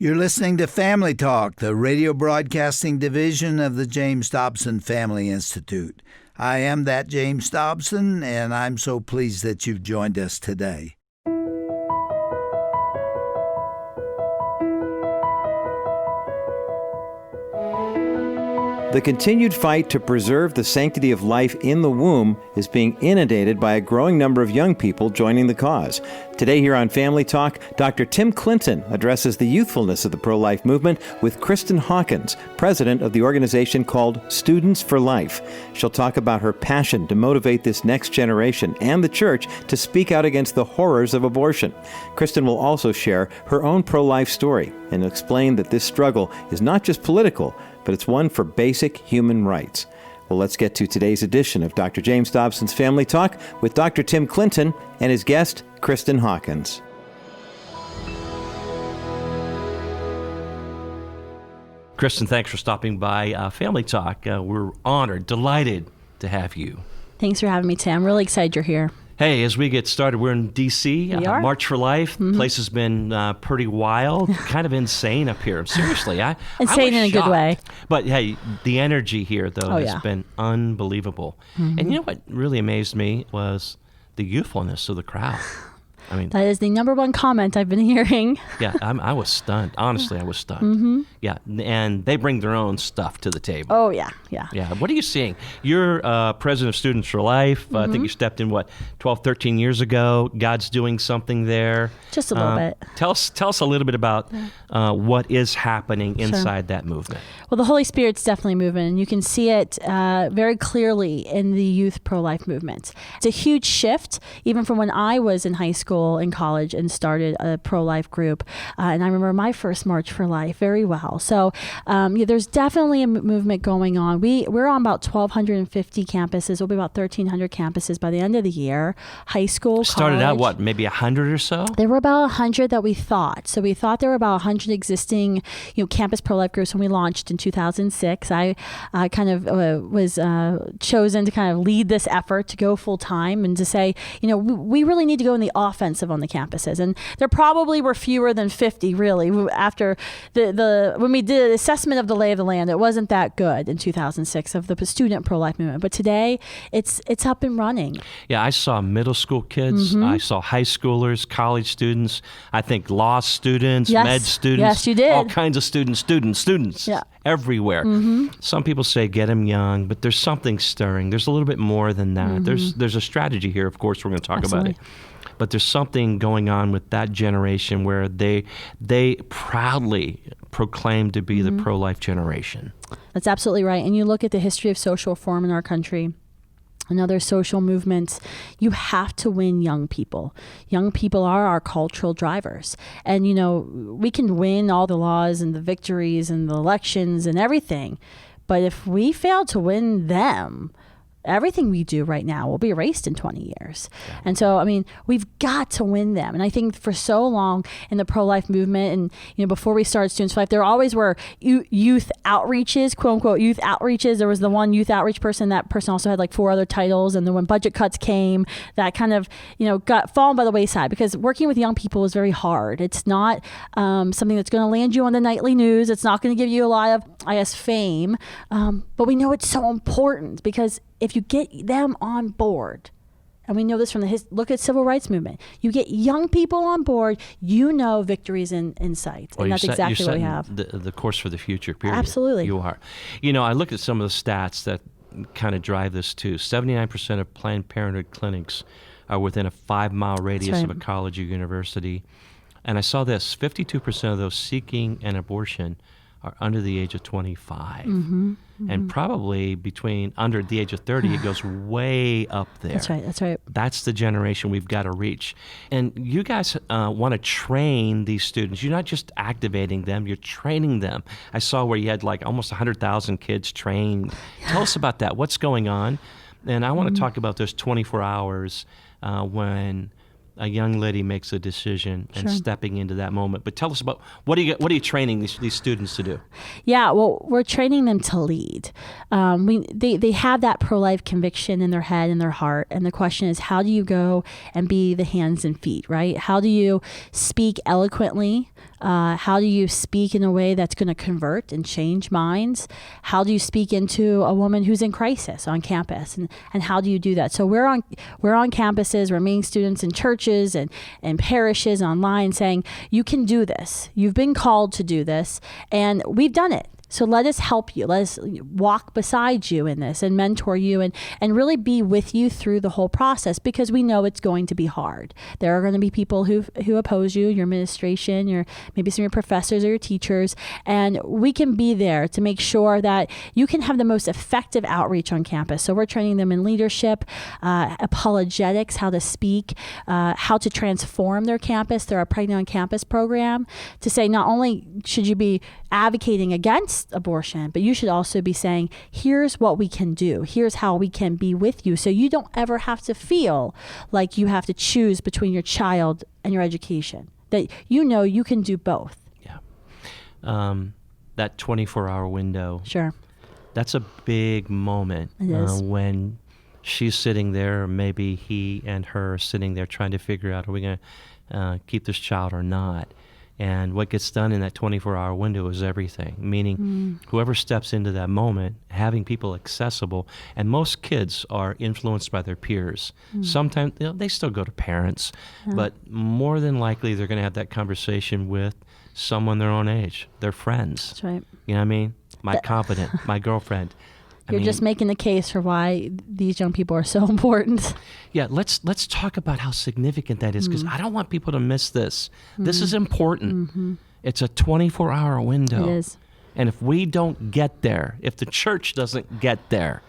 You're listening to Family Talk, the radio broadcasting division of the James Dobson Family Institute. I am that James Dobson, and I'm so pleased that you've joined us today. The continued fight to preserve the sanctity of life in the womb is being inundated by a growing number of young people joining the cause. Today here on Family Talk, Dr. Tim Clinton addresses the youthfulness of the pro-life movement with Kristan Hawkins, president of the organization called Students for Life. She'll talk about her passion to motivate this next generation and the church to speak out against the horrors of abortion. Kristan will also share her own pro-life story and explain that this struggle is not just political, but it's one for basic human rights. Well, let's get to today's edition of Dr. James Dobson's Family Talk with Dr. Tim Clinton and his guest, Kristan Hawkins. Kristan, thanks for stopping by Family Talk. We're honored, delighted to have you. Thanks for having me, Tim. I'm really excited you're here. Hey, as we get started, we're in D.C., March for Life. The place has been pretty wild, kind of insane up here. Seriously. Insane in a good way. But hey, the energy here, though, has been unbelievable. Mm-hmm. And you know what really amazed me was the youthfulness of the crowd. I mean, that is the number one comment I've been hearing. Yeah, I was stunned. Honestly, I was stunned. Mm-hmm. Yeah, and they bring their own stuff to the table. Oh, yeah. Yeah, what are you seeing? You're president of Students for Life. I think you stepped in, 12, 13 years ago. God's doing something there. Just a little bit. Tell us a little bit about what is happening inside that movement. Well, the Holy Spirit's definitely moving, and you can see it very clearly in the youth pro-life movement. It's a huge shift, even from when I was in high school and college and started a pro-life group. And I remember my first March for Life very well. So there's definitely a movement going on. We're on about 1,250 campuses. We'll be about 1,300 campuses by the end of the year. High school, started college. out, maybe 100 or so? There were about 100 that we thought. So we thought there were about 100 existing campus pro-life groups when we launched in 2006. I kind of was chosen to kind of lead this effort to go full time and to say, we really need to go in the offensive on the campuses. And there probably were fewer than 50 really after when we did an assessment of the lay of the land. It wasn't that good in 2006 of the student pro-life movement. But today it's up and running. Yeah, I saw middle school kids. Mm-hmm. I saw high schoolers, college students. I think law students, med students. Yes, you did. All kinds of students everywhere. Mm-hmm. Some people say get them young, but there's something stirring. There's a little bit more than that. Mm-hmm. There's a strategy here, of course, we're going to talk about it. But there's something going on with that generation where they proudly proclaim to be the pro-life generation. That's absolutely right. And you look at the history of social reform in our country and other social movements, you have to win young people. Young people are our cultural drivers. And, we can win all the laws and the victories and the elections and everything. But if we fail to win them, everything we do right now will be erased in 20 years. Yeah. And so, we've got to win them. And I think for so long in the pro-life movement and, before we started Students for Life, there always were youth outreaches, quote unquote, youth outreaches. There was the one youth outreach person. That person also had like 4 other titles. And then when budget cuts came, that kind of, got fallen by the wayside because working with young people is very hard. It's not something that's going to land you on the nightly news. It's not going to give you a lot of, fame. But we know it's so important because if you get them on board, and we know this from look at civil rights movement, you get young people on board, victory's in sight. Well, and that's exactly what we have. The course for the future, period. Absolutely. You are. I looked at some of the stats that kind of drive this too. 79% of Planned Parenthood clinics are within a 5-mile radius of a college or university. And I saw this, 52% of those seeking an abortion are under the age of 25. Mm-hmm. And probably under the age of 30, it goes way up there. That's right. That's the generation we've got to reach. And you guys want to train these students. You're not just activating them, you're training them. I saw where you had like almost 100,000 kids trained. Yeah. Tell us about that. What's going on? And I want to talk about those 24 hours when a young lady makes a decision and stepping into that moment. But tell us about what are you training these students to do? Yeah, well, we're training them to lead. They have that pro-life conviction in their head and their heart, and the question is, how do you go and be the hands and feet, right? How do you speak eloquently How do you speak in a way that's going to convert and change minds? How do you speak into a woman who's in crisis on campus? And how do you do that? So we're on campuses, we're meeting students in churches and parishes online saying, you can do this. You've been called to do this, and we've done it. So let us help you. Let us walk beside you in this and mentor you and really be with you through the whole process, because we know it's going to be hard. There are going to be people who oppose you, your administration, maybe some of your professors or your teachers, and we can be there to make sure that you can have the most effective outreach on campus. So we're training them in leadership, apologetics, how to speak, how to transform their campus through our Pregnant on Campus program, to say not only should you be advocating against abortion, but you should also be saying, here's what we can do. Here's how we can be with you. So you don't ever have to feel like you have to choose between your child and your education, that you can do both. Yeah. That 24-hour window. Sure. That's a big moment. It is. When she's sitting there, or maybe he and her are sitting there trying to figure out, are we going to keep this child or not? And what gets done in that 24-hour window is everything, meaning whoever steps into that moment, having people accessible, and most kids are influenced by their peers. Sometimes they still go to parents, but more than likely they're going to have that conversation with someone their own age, their friends. That's right. You know what I mean? My confidant, my girlfriend. You're just making the case for why these young people are so important. Yeah, let's talk about how significant that is, because I don't want people to miss this. This is important. It's a 24-hour window. It is. And if we don't get there, if the church doesn't get there.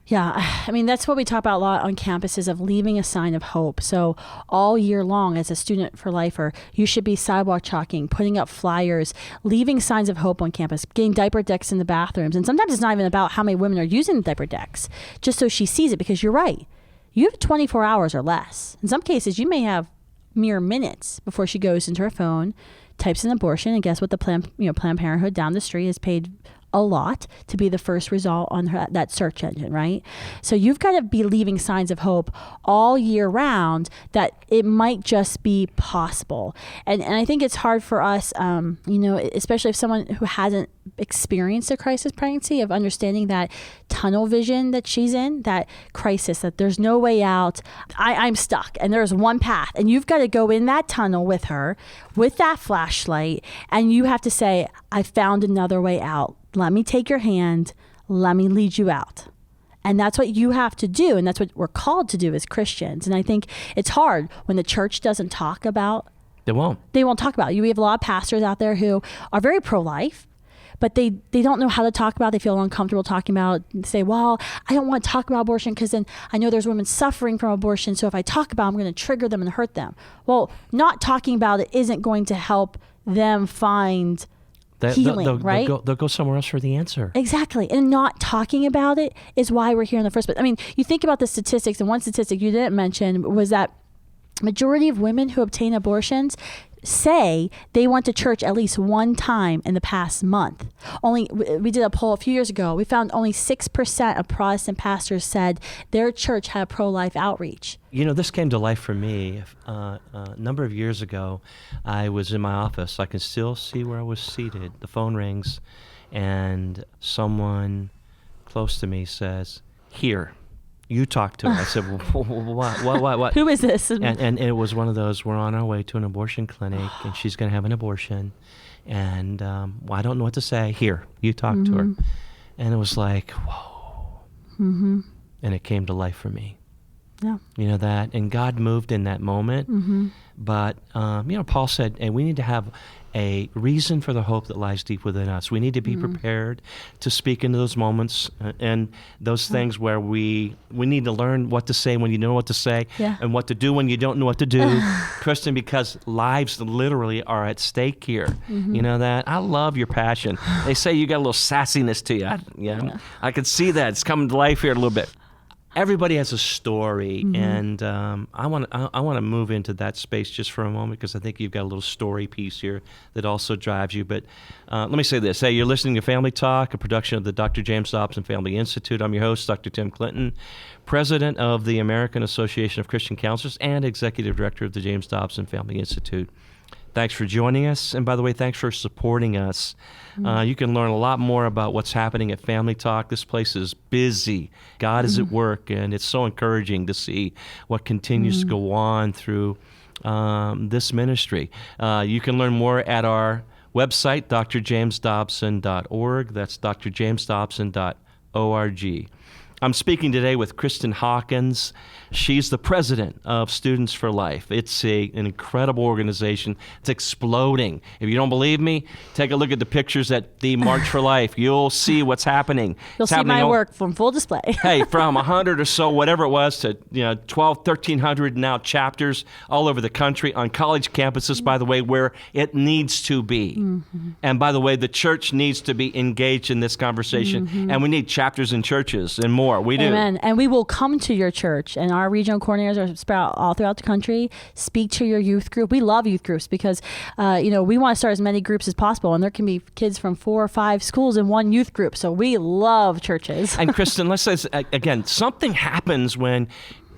Yeah, I mean, that's what we talk about a lot on campuses, of leaving a sign of hope. So all year long, as a student for lifer, you should be sidewalk chalking, putting up flyers, leaving signs of hope on campus, getting diaper decks in the bathrooms. And sometimes it's not even about how many women are using the diaper decks, just so she sees it, because you're right. You have 24 hours or less. In some cases, you may have mere minutes before she goes into her phone, types in abortion, and guess what? The Planned Parenthood down the street has paid a lot to be the first result on that search engine, right? So you've got to be leaving signs of hope all year round that it might just be possible. And I think it's hard for us, especially if someone who hasn't experienced a crisis pregnancy, of understanding that tunnel vision that she's in, that crisis, that there's no way out. I'm stuck and there's one path, and you've got to go in that tunnel with her, with that flashlight, and you have to say, I found another way out. Let me take your hand. Let me lead you out. And that's what you have to do. And that's what we're called to do as Christians. And I think it's hard when the church doesn't talk about. They won't talk about it. We have a lot of pastors out there who are very pro-life, but they don't know how to talk about it. They feel uncomfortable talking about it. Say, well, I don't want to talk about abortion because then I know there's women suffering from abortion. So if I talk about it, I'm going to trigger them and hurt them. Well, not talking about it isn't going to help them find healing, right? They'll go somewhere else for the answer. Exactly. And not talking about it is why we're here in the first place. I mean, you think about the statistics, and one statistic you didn't mention was that majority of women who obtain abortions say they went to church at least one time in the past month. We did a poll a few years ago. We found only 6% of Protestant pastors said their church had a pro-life outreach. This came to life for me a number of years ago. I was in my office. I can still see where I was seated. The phone rings, and someone close to me says, "Here, you talk to her." I said, what? Who is this? And it was one of those, we're on our way to an abortion clinic, and she's going to have an abortion. And I don't know what to say. Here, you talk to her. And it was like, whoa. And it came to life for me. Yeah. That. And God moved in that moment. But, Paul said, and we need to have a reason for the hope that lies deep within us. We need to be prepared to speak into those moments and those things where we need to learn what to say when you know what to say, and what to do when you don't know what to do, Kristan, because lives literally are at stake here. You know that? I love your passion. They say you got a little sassiness to you. I can see that. It's coming to life here a little bit. Everybody has a story, and I want to move into that space just for a moment, because I think you've got a little story piece here that also drives you. But let me say this. Hey, you're listening to Family Talk, a production of the Dr. James Dobson Family Institute. I'm your host, Dr. Tim Clinton, president of the American Association of Christian Counselors and executive director of the James Dobson Family Institute. Thanks for joining us. And by the way, thanks for supporting us. You can learn a lot more about what's happening at Family Talk. This place is busy. God is at work, and it's so encouraging to see what continues to go on through this ministry. You can learn more at our website, drjamesdobson.org. That's drjamesdobson.org. I'm speaking today with Kristan Hawkins. She's the president of Students for Life. It's an incredible organization. It's exploding. If you don't believe me, take a look at the pictures at the March for Life. You'll see what's happening. You'll see my work from full display. Hey, from 100 or so, whatever it was, to 1,300 now chapters all over the country on college campuses, by the way, where it needs to be. And by the way, the church needs to be engaged in this conversation. And we need chapters in churches and more. We do. Amen. And we will come to your church, and our regional coordinators are spread out all throughout the country. Speak to your youth group. We love youth groups because, we want to start as many groups as possible, and there can be kids from 4 or 5 schools in one youth group. So we love churches. And Kristan, let's say again, something happens when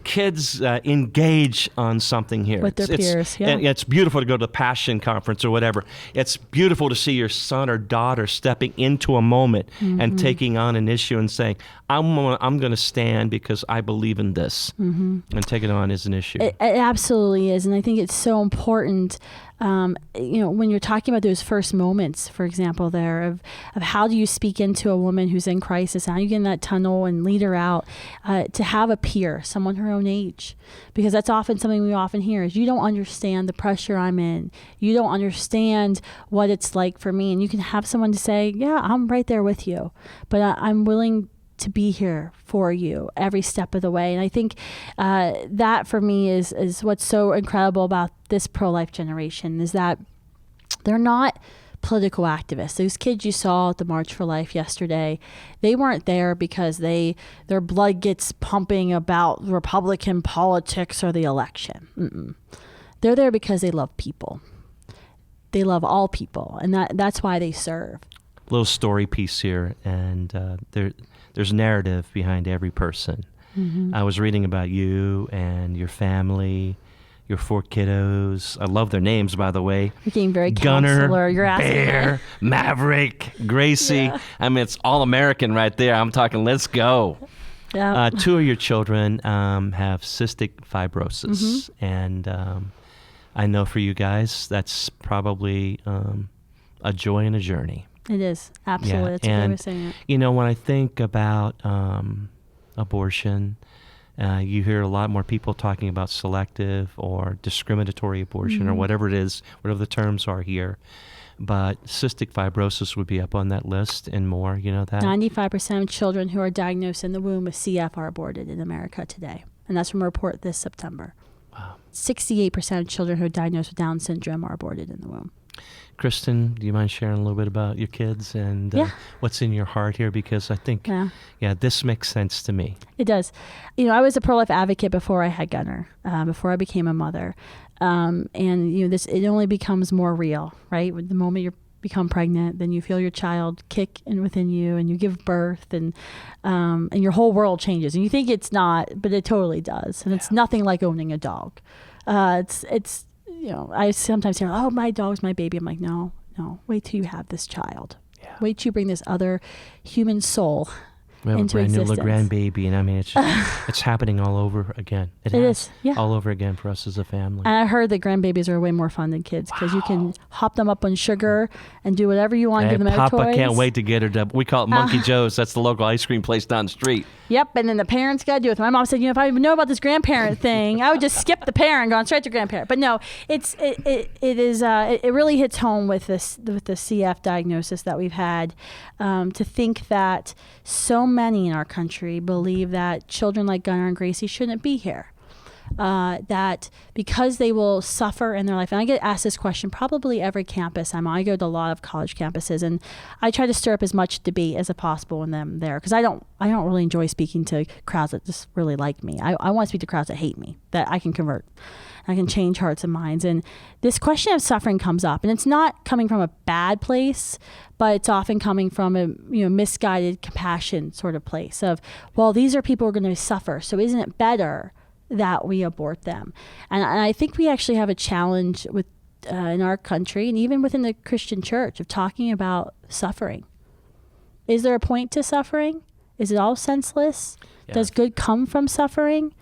kids engage on something here. With their peers, yeah. It's beautiful to go to the Passion Conference or whatever. It's beautiful to see your son or daughter stepping into a moment and taking on an issue and saying, I'm going to stand because I believe in this, and take it on as an issue. It absolutely is. And I think it's so important, when you're talking about those first moments, for example, there of how do you speak into a woman who's in crisis, how do you get in that tunnel and lead her out, to have a peer, someone her own age, because that's often something we often hear is, you don't understand the pressure I'm in. You don't understand what it's like for me. And you can have someone to say, yeah, I'm right there with you, but I'm willing to be here for you every step of the way. And I think that for me is what's so incredible about this pro-life generation, is that they're not political activists. Those kids you saw at the March for Life yesterday, they weren't there because their blood gets pumping about Republican politics or the election. They're there because they love people. They love all people, and that's why they serve. Little story piece here, and there's narrative behind every person. I was reading about you and your family, your 4 kiddos. I love their names, by the way. You're getting very Gunner, counselor. You're asking Bear, Maverick, Gracie. Yeah. I mean, it's all American right there. I'm talking, let's go. Yeah. 2 of your children have cystic fibrosis, and I know for you guys, that's probably a joy and a journey. It is. Absolutely. Yeah. That's a good way of saying it. When I think about abortion, you hear a lot more people talking about selective or discriminatory abortion or whatever it is, whatever the terms are here. But cystic fibrosis would be up on that list and more, you know that? 95% of children who are diagnosed in the womb with CF are aborted in America today. And that's from a report this September. Wow. 68% of children who are diagnosed with Down syndrome are aborted in the womb. Kristan, do you mind sharing a little bit about your kids and what's in your heart here? Because I think, this makes sense to me. It does. I was a pro-life advocate before I had Gunner, before I became a mother. And it only becomes more real, right? The moment you become pregnant, then you feel your child kick in within you, and you give birth, and your whole world changes. And you think it's not, but it totally does. And it's nothing like owning a dog. It's I sometimes hear, oh, my dog's my baby. I'm like, no, wait till you have this child. Yeah. Wait till you bring this other human soul into existence. We have a brand new grandbaby, and I mean, it's happening all over again. It is, all over again for us as a family. And I heard that grandbabies are way more fun than kids because you can hop them up on sugar and do whatever you want. Give them Papa toys. Can't wait to get her to. We call it Monkey Joe's. That's the local ice cream place down the street. Yep, and then the parents got to do it. My mom said, if I know about this grandparent thing, I would just skip the parent, going straight to grandparent. But no, it really hits home with the CF diagnosis that we've had. To think that so many in our country believe that children like Gunnar and Gracie shouldn't be here. That because they will suffer in their life, and I get asked this question probably every campus I'm on. I go to a lot of college campuses, and I try to stir up as much debate as possible in them there, because I don't really enjoy speaking to crowds that just really like me. I want to speak to crowds that hate me, that I can convert. I can change hearts and minds. And this question of suffering comes up, and it's not coming from a bad place, but it's often coming from a misguided compassion sort of place of, well, these are people who are going to suffer, so isn't it better that we abort them? And I think we actually have a challenge with in our country and even within the Christian church of talking about suffering. Is there a point to suffering? Is it all senseless? Yeah. Does good come from suffering?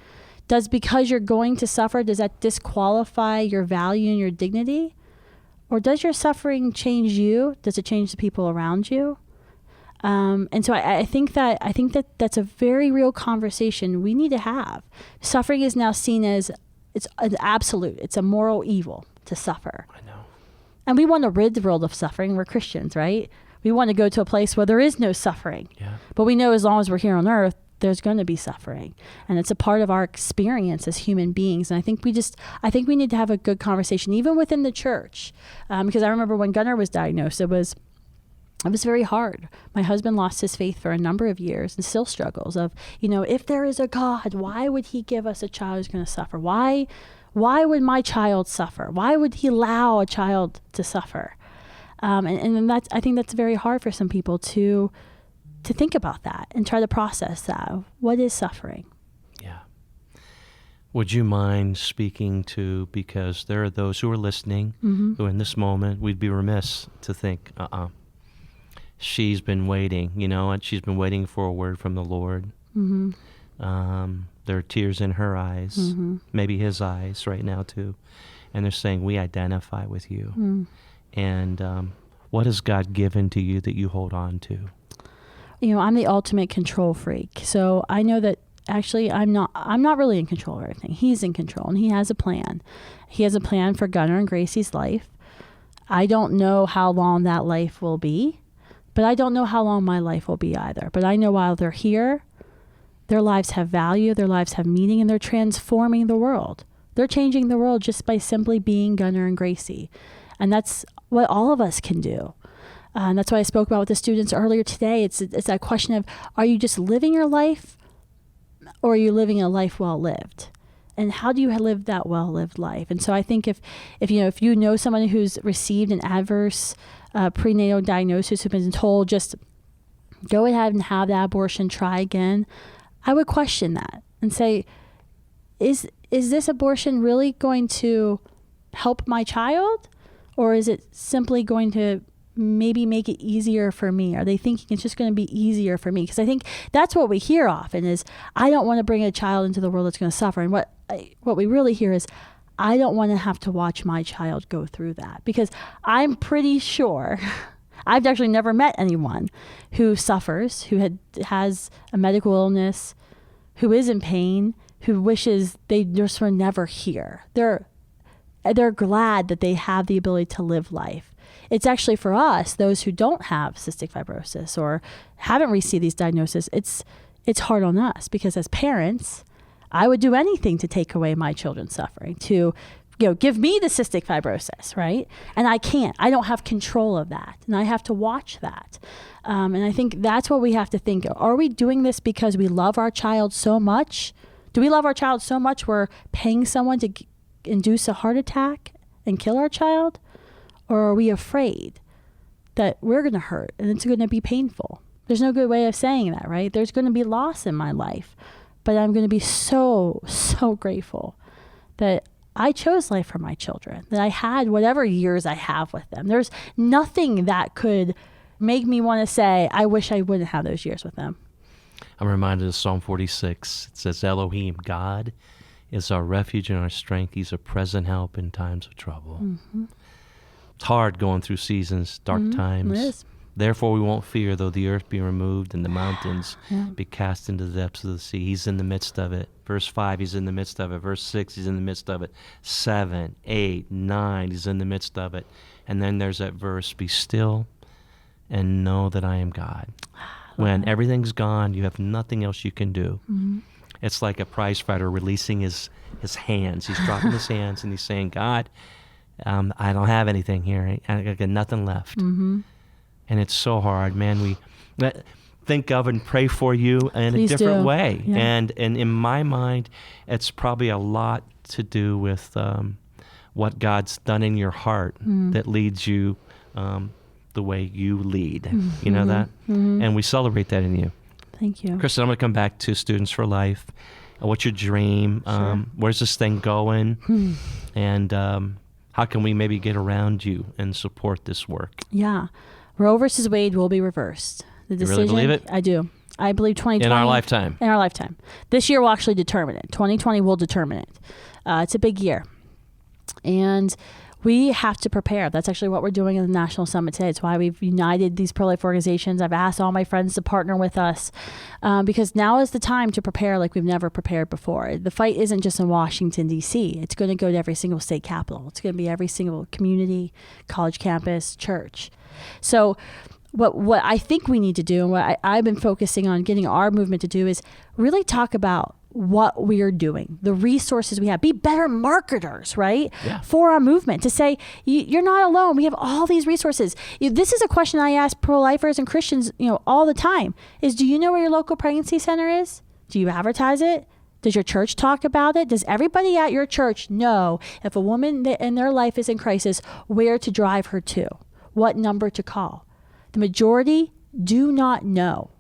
Does because you're going to suffer, does that disqualify your value and your dignity? Or does your suffering change you? Does it change the people around you? And so I think that that's a very real conversation we need to have. Suffering is now seen as it's an absolute. It's a moral evil to suffer. I know. And we want to rid the world of suffering. We're Christians, right? We want to go to a place where there is no suffering. Yeah. But we know as long as we're here on earth, there's going to be suffering. And it's a part of our experience as human beings. And I think we need to have a good conversation, even within the church. Because I remember when Gunnar was diagnosed, it was very hard. My husband lost his faith for a number of years and still struggles of, if there is a God, why would he give us a child who's going to suffer? Why would my child suffer? Why would he allow a child to suffer? And I think that's very hard for some people to think about that and try to process that. What is suffering? Yeah. Would you mind speaking to, because there are those who are listening, who in this moment, we'd be remiss to think, she's been waiting, and she's been waiting for a word from the Lord. There are tears in her eyes, maybe his eyes right now too. And they're saying, we identify with you. And what has God given to you that you hold on to? I'm the ultimate control freak. So I know that actually I'm not really in control of everything. He's in control and he has a plan. He has a plan for Gunnar and Gracie's life. I don't know how long that life will be, but I don't know how long my life will be either. But I know while they're here, their lives have value, their lives have meaning, and they're transforming the world. They're changing the world just by simply being Gunnar and Gracie. And that's what all of us can do. And that's what I spoke about with the students earlier today. It's that question of, are you just living your life, or are you living a life well lived? And how do you live that well lived life? And so I think if you know someone who's received an adverse prenatal diagnosis, who's been told just go ahead and have that abortion, try again, I would question that and say, is this abortion really going to help my child, or is it simply going to maybe make it easier for me? Are they thinking it's just going to be easier for me? Because I think that's what we hear often is, I don't want to bring a child into the world that's going to suffer. And what we really hear is, I don't want to have to watch my child go through that. Because I'm pretty sure, I've actually never met anyone who suffers, who has a medical illness, who is in pain, who wishes they just were never here. They're glad that they have the ability to live life. It's actually for us, those who don't have cystic fibrosis or haven't received these diagnoses, it's hard on us, because as parents, I would do anything to take away my children's suffering, to give me the cystic fibrosis, right? And I can't. I don't have control of that, and I have to watch that. And I think that's what we have to think. Are we doing this because we love our child so much? Do we love our child so much we're paying someone to induce a heart attack and kill our child? Or are we afraid that we're going to hurt and it's going to be painful? There's no good way of saying that, right? There's going to be loss in my life, but I'm going to be so, so grateful that I chose life for my children, that I had whatever years I have with them. There's nothing that could make me want to say, I wish I wouldn't have those years with them. I'm reminded of Psalm 46. It says, Elohim, God is our refuge and our strength. He's a present help in times of trouble. It's hard going through seasons, dark times. It is. Therefore we won't fear, though the earth be removed and the mountains be cast into the depths of the sea. He's in the midst of it. Verse 5, he's in the midst of it. Verse 6, he's in the midst of it. 7, 8, 9, he's in the midst of it. And then there's that verse, be still and know that I am God. When everything's gone, you have nothing else you can do. It's like a prize fighter releasing his hands. He's dropping his hands and he's saying, God, I don't have anything here. I got nothing left. And it's so hard, man. We think of and pray for you in Please a different do. way. Yeah. And in my mind, it's probably a lot to do with what God's done in your heart that leads you the way you lead. You know that? And we celebrate that in you. Thank you. Kristan, I'm going to come back to Students for Life. What's your dream? Sure. Where's this thing going? And How can we maybe get around you and support this work? Yeah. Roe versus Wade will be reversed. The decision, you really believe it? I do. I believe 2020. In our lifetime. In our lifetime. This year will actually determine it. 2020 will determine it. It's a big year. And we have to prepare. That's actually what we're doing in the National Summit today. It's why we've united these pro-life organizations. I've asked all my friends to partner with us because now is the time to prepare like we've never prepared before. The fight isn't just in Washington, D.C. It's going to go to every single state capital. It's going to be every single community, college campus, church. So what I think we need to do, and what I've been focusing on getting our movement to do, is really talk about what we are doing, the resources we have, be better marketers, right? Yeah. For our movement, to say, you're not alone. We have all these resources. This is a question I ask pro-lifers and Christians, all the time, is do you know where your local pregnancy center is? Do you advertise it? Does your church talk about it? Does everybody at your church know if a woman in their life is in crisis, where to drive her to? What number to call? The majority do not know.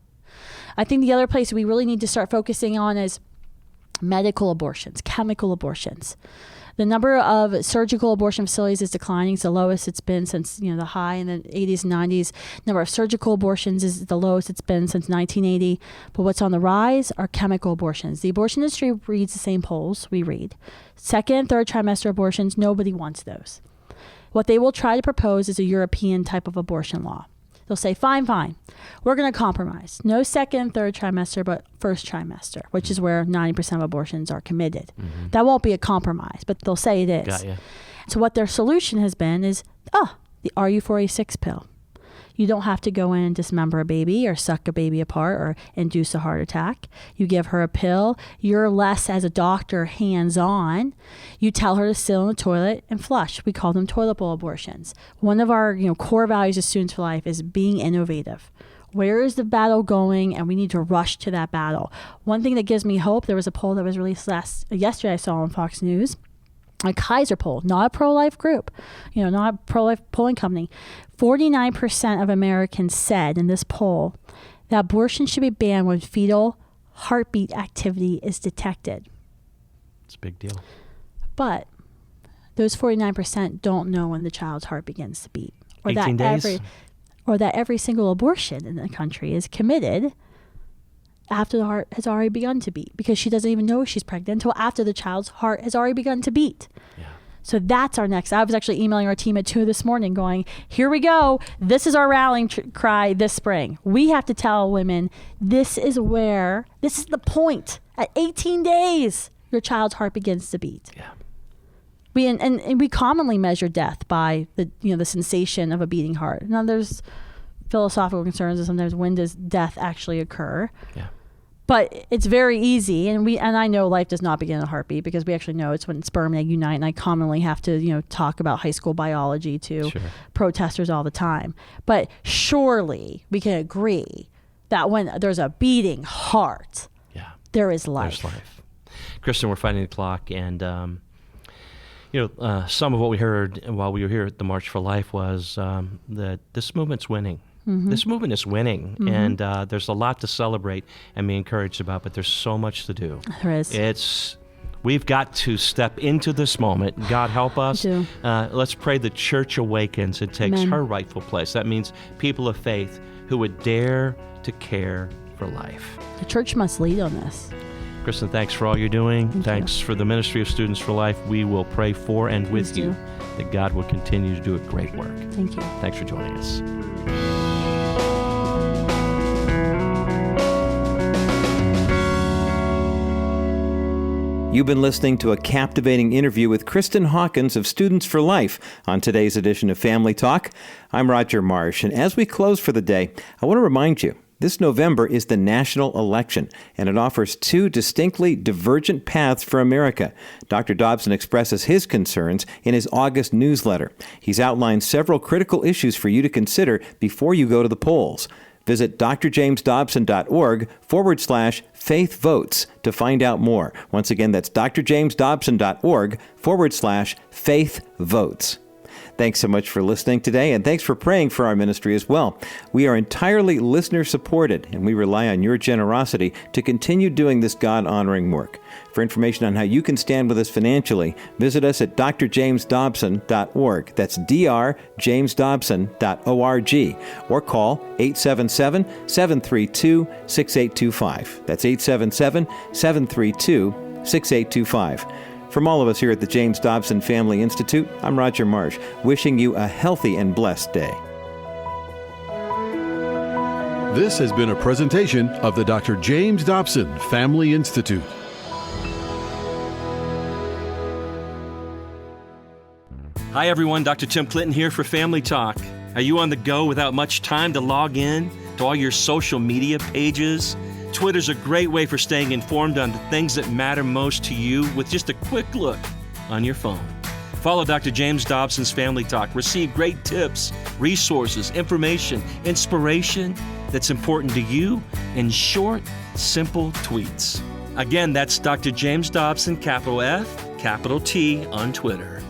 I think the other place we really need to start focusing on is medical abortions, chemical abortions. The number of surgical abortion facilities is declining. It's the lowest it's been since the high in the 80s and 90s. Number of surgical abortions is the lowest it's been since 1980. But what's on the rise are chemical abortions. The abortion industry reads the same polls we read. Second and third trimester abortions, nobody wants those. What they will try to propose is a European type of abortion law. They'll say, fine, we're going to compromise. No second and third trimester, but first trimester, which is where 90% of abortions are committed. Mm-hmm. That won't be a compromise, but they'll say it is. Got you. So what their solution has been is, the RU486 pill. You don't have to go in and dismember a baby or suck a baby apart or induce a heart attack. You give her a pill. You're less, as a doctor, hands-on. You tell her to sit on the toilet and flush. We call them toilet bowl abortions. One of our core values as Students for Life is being innovative. Where is the battle going? And we need to rush to that battle. One thing that gives me hope, there was a poll that was released yesterday I saw on Fox News, a Kaiser poll, not a pro-life group, not a pro-life polling company. 49% of Americans said in this poll that abortion should be banned when fetal heartbeat activity is detected. It's a big deal. But those 49% don't know when the child's heart begins to beat. Or 18 days? That every single abortion in the country is committed after the heart has already begun to beat, because she doesn't even know she's pregnant until after the child's heart has already begun to beat. Yeah. So that's our next. I was actually emailing our team at 2 this morning going, here we go. This is our rallying cry this spring. We have to tell women, this is the point. At 18 days, your child's heart begins to beat. Yeah. We commonly measure death by the sensation of a beating heart. Now there's philosophical concerns of sometimes when does death actually occur. Yeah. But it's very easy, and I know life does not begin in a heartbeat, because we actually know it's when sperm and egg unite, and I commonly have to talk about high school biology to protesters all the time. But surely we can agree that when there's a beating heart, there is life. There's life. Kristan, we're fighting the clock, and some of what we heard while we were here at the March for Life was that this movement's winning. Mm-hmm. This movement is winning, mm-hmm. and there's a lot to celebrate and be encouraged about, but there's so much to do. There is. We've got to step into this moment. God help us. Let's pray the church awakens and takes her rightful place. That means people of faith who would dare to care for life. The church must lead on this. Kristan, thanks for all you're doing. Thanks for the ministry of Students for Life. We will pray for and with you that God will continue to do a great work. Thank you. Thanks for joining us. You've been listening to a captivating interview with Kristan Hawkins of Students for Life on today's edition of Family Talk. I'm Roger Marsh, and as we close for the day, I want to remind you, this November is the national election, and it offers two distinctly divergent paths for America. Dr. Dobson expresses his concerns in his August newsletter. He's outlined several critical issues for you to consider before you go to the polls. Visit drjamesdobson.org/faith votes to find out more. Once again, that's drjamesdobson.org/faith votes. Thanks so much for listening today, and thanks for praying for our ministry as well. We are entirely listener-supported, and we rely on your generosity to continue doing this God-honoring work. For information on how you can stand with us financially, visit us at drjamesdobson.org. That's drjamesdobson.org. Or call 877-732-6825. That's 877-732-6825. From all of us here at the James Dobson Family Institute, I'm Roger Marsh, wishing you a healthy and blessed day. This has been a presentation of the Dr. James Dobson Family Institute. Hi everyone, Dr. Tim Clinton here for Family Talk. Are you on the go without much time to log in to all your social media pages? Twitter's a great way for staying informed on the things that matter most to you with just a quick look on your phone. Follow Dr. James Dobson's Family Talk. Receive great tips, resources, information, inspiration that's important to you in short, simple tweets. Again, that's Dr. James Dobson, capital F, capital T on Twitter.